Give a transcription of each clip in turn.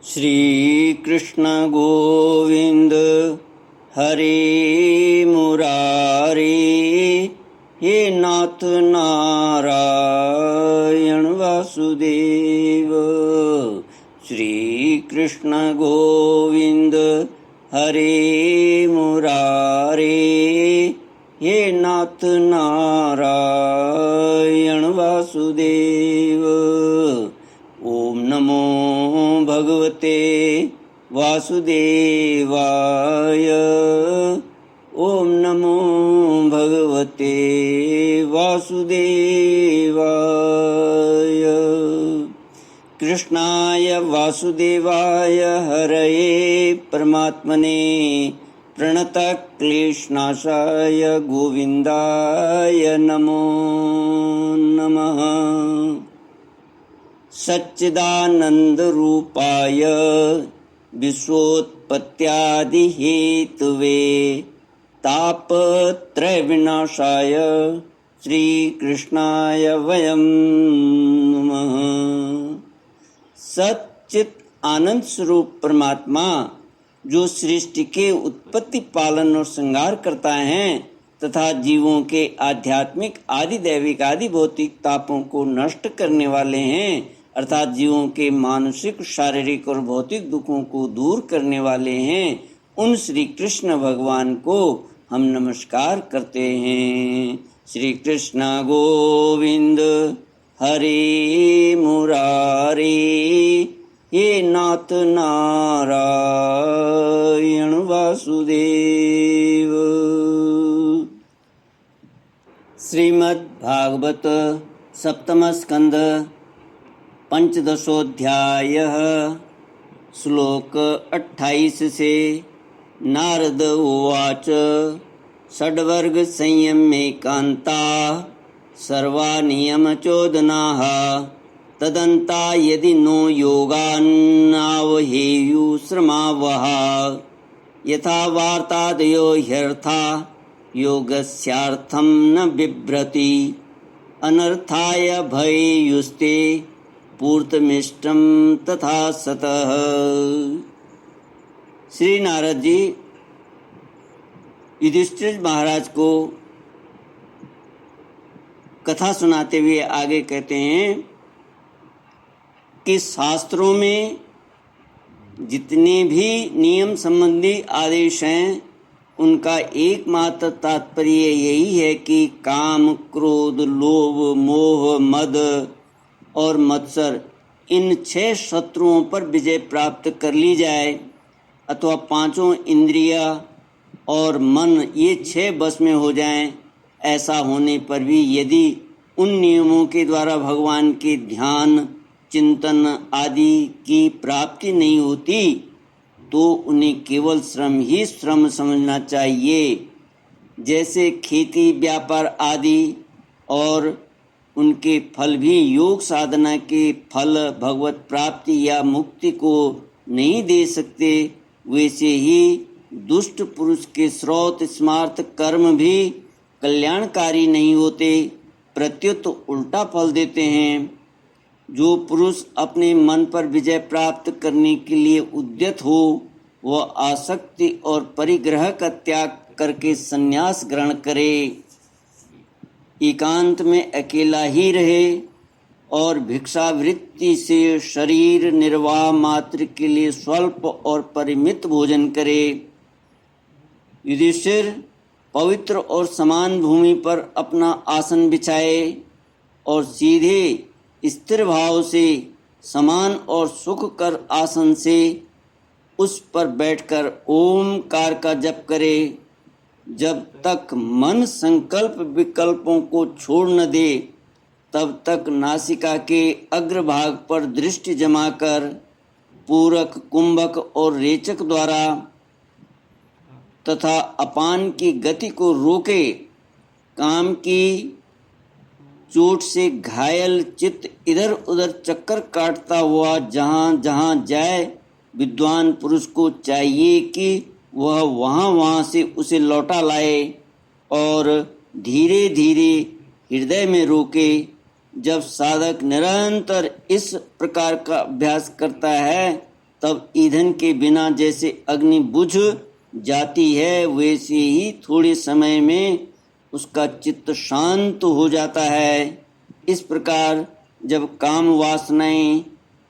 श्री कृष्ण गोविंद हरे मुरारे, हे नाथ नारायण वासुदेव। श्री कृष्ण गोविंद हरे मुरारे, हे नाथ नारायण वासुदेव। ओम नमो भगवते वासुदेवाय। ओम नमो भगवते वासुदेवाय। कृष्णाय वासुदेवाय हरये परमात्मने प्रणतक्लेशनाशाय गोविन्दाय नमो नमः। सच्चिदानन्दरूपाय विश्वोत्पत्त्यादिहेतवे तापत्रयविनाशाय श्रीकृष्णाय वयं नमः। सच्चित आनंद स्वरूप परमात्मा जो सृष्टि के उत्पत्ति, पालन और श्रृंगार करता है तथा जीवों के आध्यात्मिक, आदि दैविक, आदि भौतिक तापों को नष्ट करने वाले हैं, अर्थात जीवों के मानसिक, शारीरिक और भौतिक दुखों को दूर करने वाले हैं, उन श्री कृष्ण भगवान को हम नमस्कार करते हैं। श्री कृष्ण गोविंद हरे मुरारे, हे नाथ नारायण वासुदेव। श्रीमद् भागवत सप्तम स्कंद पंचदशोऽध्यायः श्लोक 28 से। नारद उवाच षड्वर्ग संयमेकान्ता सर्वा नियमचोदनाः तदन्ता यदि नो योगान्नावहेयुश्रमावः यथा वार्तादयो ह्यर्था योगस्यार्थं न बिभ्रति अनर्थाय भयेयुस्ते पूर्तमिष्टम तथा सतः। श्री नारद जी युधिष्ठिर महाराज को कथा सुनाते हुए आगे कहते हैं कि शास्त्रों में जितने भी नियम संबंधी आदेश हैं उनका एकमात्र तात्पर्य यही है कि काम, क्रोध, लोभ, मोह, मद और मत्सर, इन 6 शत्रुओं पर विजय प्राप्त कर ली जाए, अथवा 5 इंद्रिया और मन ये 6 बस में हो जाएं। ऐसा होने पर भी यदि उन नियमों के द्वारा भगवान के ध्यान, चिंतन आदि की प्राप्ति नहीं होती तो उन्हें केवल श्रम ही श्रम समझना चाहिए। जैसे खेती, व्यापार आदि और उनके फल भी योग साधना के फल भगवत प्राप्ति या मुक्ति को नहीं दे सकते, वैसे ही दुष्ट पुरुष के श्रौत स्मार्त कर्म भी कल्याणकारी नहीं होते, प्रत्युत उल्टा फल देते हैं। जो पुरुष अपने मन पर विजय प्राप्त करने के लिए उद्यत हो वह आसक्ति और परिग्रह का त्याग करके संन्यास ग्रहण करे, एकांत में अकेला ही रहे और भिक्षावृत्ति से शरीर निर्वाह मात्र के लिए स्वल्प और परिमित भोजन करे। युधिष्ठिर पवित्र और समान भूमि पर अपना आसन बिछाए और सीधे स्थिर भाव से समान और सुखकर आसन से उस पर बैठकर ओमकार का जप करे। जब तक मन संकल्प विकल्पों को छोड़ न दे तब तक नासिका के अग्रभाग पर दृष्टि जमाकर पूरक, कुंभक और रेचक द्वारा तथा अपान की गति को रोके। काम की चोट से घायल चित्त इधर उधर चक्कर काटता हुआ जहाँ जहाँ जाए, विद्वान पुरुष को चाहिए कि वह वहाँ से उसे लौटा लाए और धीरे धीरे हृदय में रोके। जब साधक निरंतर इस प्रकार का अभ्यास करता है तब ईंधन के बिना जैसे अग्नि बुझ जाती है, वैसे ही थोड़े समय में उसका चित्त शांत हो जाता है। इस प्रकार जब काम वासनाएं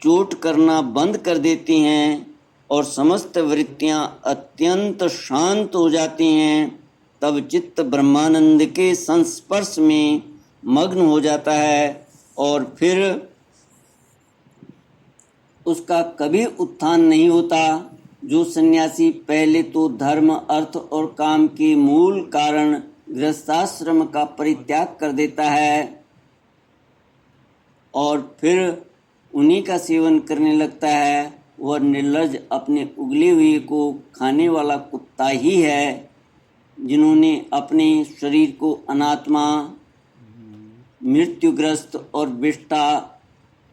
चोट करना बंद कर देती हैं और समस्त वृत्तियां अत्यंत शांत हो जाती हैं, तब चित्त ब्रह्मानंद के संस्पर्श में मग्न हो जाता है और फिर उसका कभी उत्थान नहीं होता। जो सन्यासी पहले तो धर्म, अर्थ और काम के मूल कारण गृहस्थाश्रम का परित्याग कर देता है और फिर उन्हीं का सेवन करने लगता है, वह निर्लज्ज अपने उगले हुए को खाने वाला कुत्ता ही है। जिन्होंने अपने शरीर को अनात्मा, मृत्युग्रस्त और विष्टा,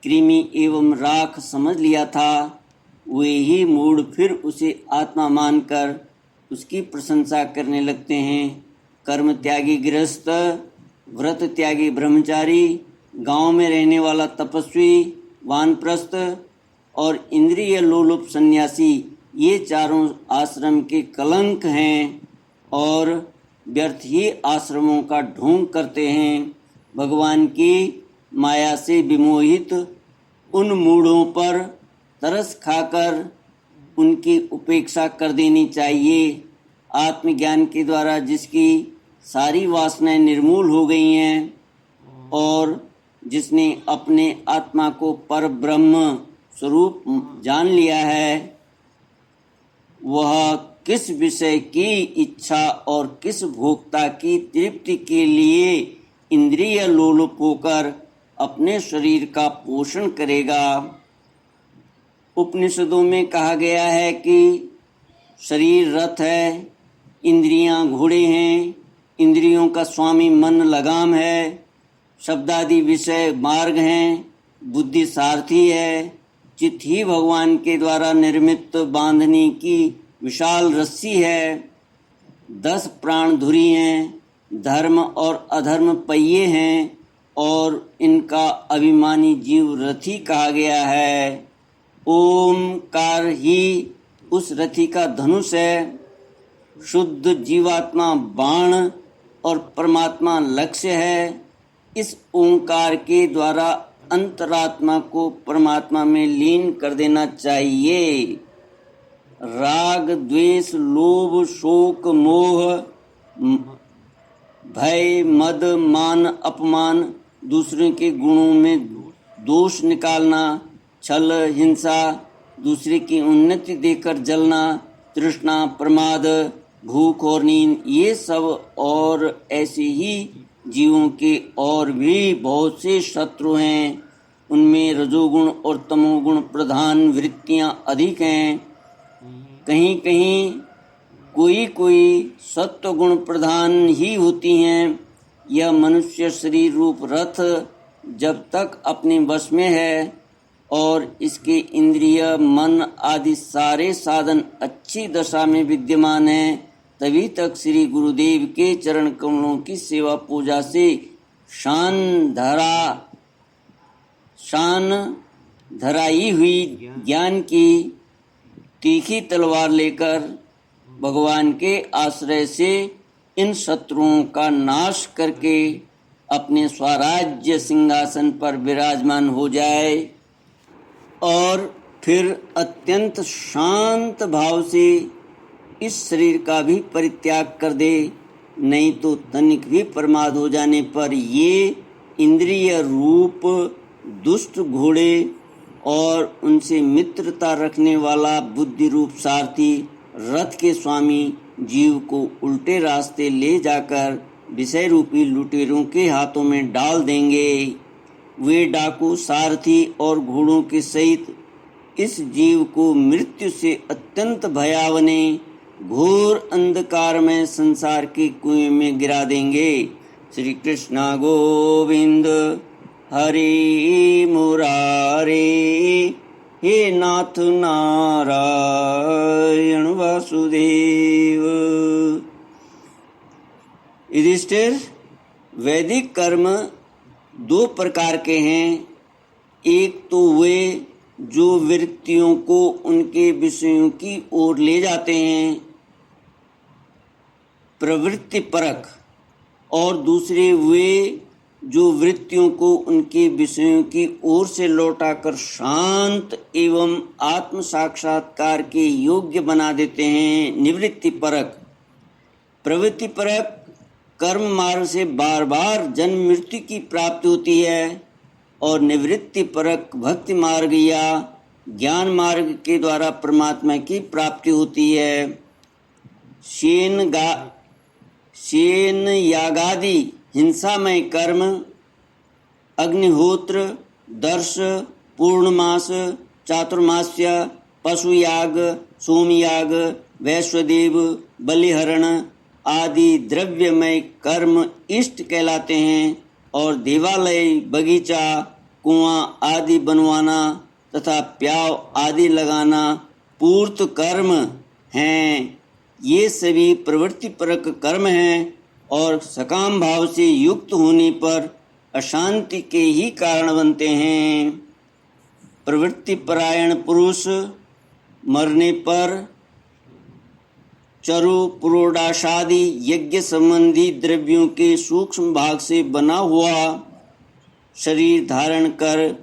कृमि एवं राख समझ लिया था, वे ही मूढ़ फिर उसे आत्मा मानकर उसकी प्रशंसा करने लगते हैं। कर्म त्यागी गृहस्थ, व्रत त्यागी ब्रह्मचारी, गांव में रहने वाला तपस्वी, वानप्रस्थ और इंद्रिय लोलुप सन्यासी, ये चारों आश्रम के कलंक हैं और व्यर्थ ही आश्रमों का ढोंग करते हैं। भगवान की माया से विमोहित उन मूढ़ों पर तरस खाकर उनकी उपेक्षा कर देनी चाहिए। आत्मज्ञान के द्वारा जिसकी सारी वासनाएं निर्मूल हो गई हैं और जिसने अपने आत्मा को पर ब्रह्म स्वरूप जान लिया है, वह किस विषय की इच्छा और किस भोक्ता की तृप्ति के लिए इंद्रिय लोलुप होकर अपने शरीर का पोषण करेगा। उपनिषदों में कहा गया है कि शरीर रथ है, इंद्रियां घोड़े हैं, इंद्रियों का स्वामी मन लगाम है, शब्दादि विषय मार्ग हैं, बुद्धि सारथी है, चित्त ही भगवान के द्वारा निर्मित बांधने की विशाल रस्सी है, 10 प्राण धुरी हैं, धर्म और अधर्म पहिए हैं और इनका अभिमानी जीव रथी कहा गया है। ओमकार ही उस रथी का धनुष है, शुद्ध जीवात्मा बाण और परमात्मा लक्ष्य है। इस ओंकार के द्वारा अंतरात्मा को परमात्मा में लीन कर देना चाहिए। राग, द्वेष, लोभ, शोक, मोह, भय, मद, मान, अपमान, दूसरे के गुणों में दोष निकालना, छल, हिंसा, दूसरे की उन्नति देखकर जलना, तृष्णा, प्रमाद, भूख और नींद, ये सब और ऐसे ही जीवों के और भी बहुत से शत्रु हैं। उनमें रजोगुण और तमोगुण प्रधान वृत्तियां अधिक हैं। कहीं कहीं कोई सत्व गुण प्रधान ही होती हैं। यह मनुष्य शरीर रूप रथ जब तक अपने वश में है और इसके इंद्रिय, मन आदि सारे साधन अच्छी दशा में विद्यमान हैं, तभी तक श्री गुरुदेव के चरण कमलों की सेवा पूजा से शान धराई हुई ज्ञान की तीखी तलवार लेकर भगवान के आश्रय से इन शत्रुओं का नाश करके अपने स्वराज्य सिंहासन पर विराजमान हो जाए और फिर अत्यंत शांत भाव से इस शरीर का भी परित्याग कर दे। नहीं तो तनिक भी प्रमाद हो जाने पर ये इंद्रिय रूप दुष्ट घोड़े और उनसे मित्रता रखने वाला बुद्धि रूप सारथी रथ के स्वामी जीव को उल्टे रास्ते ले जाकर विषय रूपी लुटेरों के हाथों में डाल देंगे। वे डाकू सारथी और घोड़ों के सहित इस जीव को मृत्यु से अत्यंत भयावने घोर अंधकार में संसार के कुएं में गिरा देंगे। श्री कृष्ण गोविंद हरि मुरारे, हे नाथ नारायण वासुदेव। युधिष्ठिर, वैदिक कर्म 2 प्रकार के हैं। एक तो वे जो वृत्तियों को उनके विषयों की ओर ले जाते हैं, प्रवृत्ति परक, और दूसरे वे जो वृत्तियों को उनके विषयों की ओर से लौटाकर शांत एवं आत्म साक्षात्कार के योग्य बना देते हैं, निवृत्ति परक। प्रवृत्ति परक कर्म मार्ग से बार बार जन्म मृत्यु की प्राप्ति होती है, और निवृत्ति परक भक्ति मार्ग या ज्ञान मार्ग के द्वारा परमात्मा की प्राप्ति होती है। शेन यागादि हिंसामय कर्म, अग्निहोत्र, दर्श, पूर्णमास, चातुर्मास्य, पशुयाग, सोमयाग, वैश्वदेव, बलिहरण आदि द्रव्यमय कर्म इष्ट कहलाते हैं, और देवालय, बगीचा, कुआं आदि बनवाना तथा प्याव आदि लगाना पूर्त कर्म हैं। ये सभी प्रवृत्ति परक कर्म हैं, और सकाम भाव से युक्त होने पर अशांति के ही कारण बनते हैं। प्रवृत्ति परायण पुरुष मरने पर चरु पुरोडाशादि यज्ञ संबंधी द्रव्यों के सूक्ष्म भाग से बना हुआ शरीर धारण कर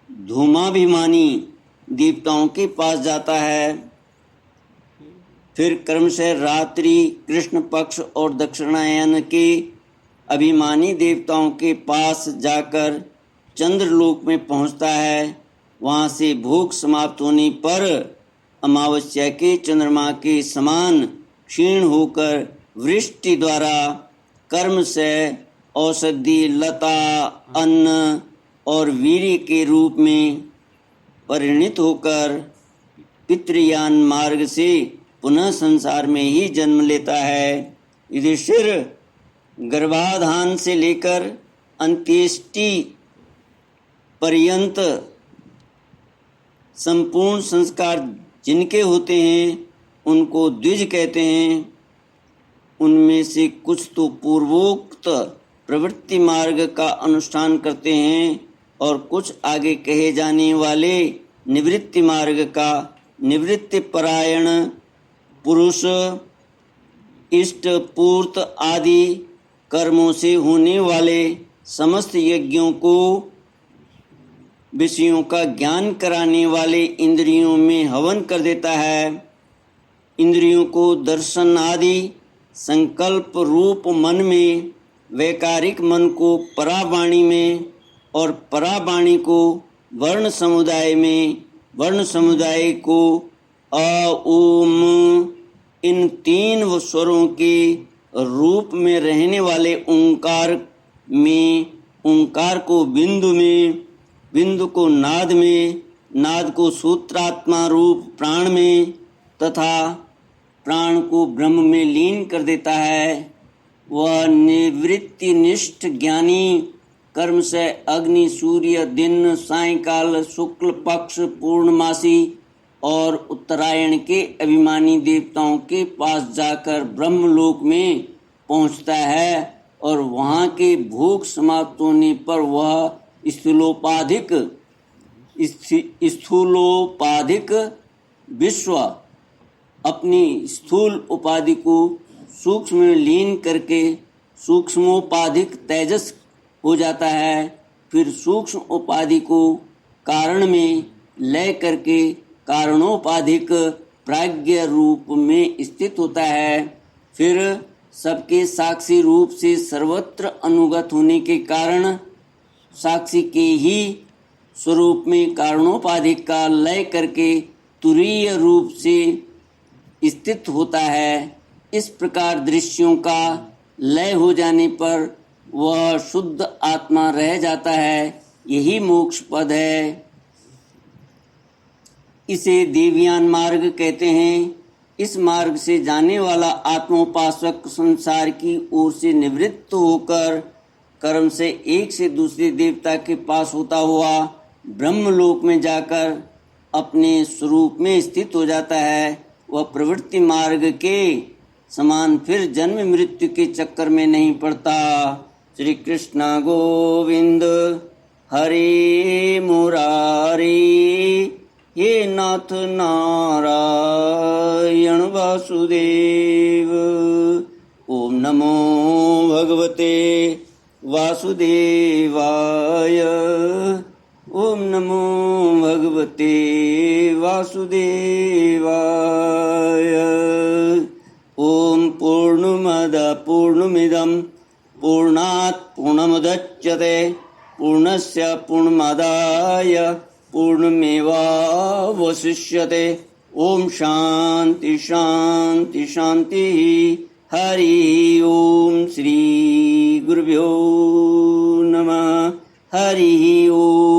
धूमाभिमानी देवताओं के पास जाता है। फिर क्रमशः रात्रि, कृष्ण पक्ष और दक्षिणायन के अभिमानी देवताओं के पास जाकर चंद्रलोक में पहुंचता है। वहां से भोग समाप्त होने पर अमावस्या के चंद्रमा के समान क्षीण होकर वृष्टि द्वारा कर्म से औषधि, लता, अन्न और वीर्य के रूप में परिणित होकर पितृयान मार्ग से पुनः संसार में ही जन्म लेता है। युधिष्ठिर, गर्भाधान से लेकर अंत्येष्टि पर्यंत संपूर्ण संस्कार जिनके होते हैं उनको द्विज कहते हैं। उनमें से कुछ तो पूर्वोक्त प्रवृत्ति मार्ग का अनुष्ठान करते हैं, और कुछ आगे कहे जाने वाले निवृत्ति मार्ग का। निवृत्ति परायण पुरुष इष्ट पूर्त आदि कर्मों से होने वाले समस्त यज्ञों को विषयों का ज्ञान कराने वाले इंद्रियों में हवन कर देता है। इंद्रियों को दर्शन आदि संकल्प रूप मन में, वैकारिक मन को परावाणी में, और परावाणी को वर्ण समुदाय में, वर्ण समुदाय को अ, ओम, इन तीन स्वरों के रूप में रहने वाले ओंकार में, ओंकार को बिंदु में, बिंदु को नाद में, नाद को सूत्रात्मा रूप प्राण में, तथा प्राण को ब्रह्म में लीन कर देता है। वह निवृत्ति निष्ठ ज्ञानी कर्म से अग्नि, सूर्य, दिन, सायंकाल, शुक्ल पक्ष, पूर्णमासी और उत्तरायण के अभिमानी देवताओं के पास जाकर ब्रह्मलोक में पहुंचता है, और वहां के भोग समाप्त होने पर वह स्थूलोपाधिक विश्व अपनी स्थूल उपाधि को सूक्ष्म में लीन करके सूक्ष्मोपाधिक तेजस हो जाता है। फिर सूक्ष्म उपाधि को कारण में लय करके कारणोपाधिक प्राज्ञ रूप में स्थित होता है। फिर सबके साक्षी रूप से सर्वत्र अनुगत होने के कारण साक्षी के ही स्वरूप में कारणोपाधिक का लय करके तुरीय रूप से स्थित होता है। इस प्रकार दृश्यों का लय हो जाने पर वह शुद्ध आत्मा रह जाता है। यही मोक्ष पद है। इसे देवयान मार्ग कहते हैं। इस मार्ग से जाने वाला आत्मोपासक संसार की ओर से निवृत्त होकर कर्म से एक से दूसरे देवता के पास होता हुआ ब्रह्मलोक में जाकर अपने स्वरूप में स्थित हो जाता है। वह प्रवृत्ति मार्ग के समान फिर जन्म मृत्यु के चक्कर में नहीं पड़ता। श्री कृष्ण गोविंद हरे मुरारी हे नाथ नारायण वासुदेव। ओम नमो भगवते वासुदेवाय। ओम नमो भगवते वासुदेवाय। ओम पूर्णमद पूर्णमिदं पूर्णात् पूर्णमुदच्यते पूर्णस्य पूर्णमादाय पूर्णमेवावशिष्यते। ओम शांति शांति शांति। हरि ओम श्री गुरुभ्यो नमः। हरि ओम।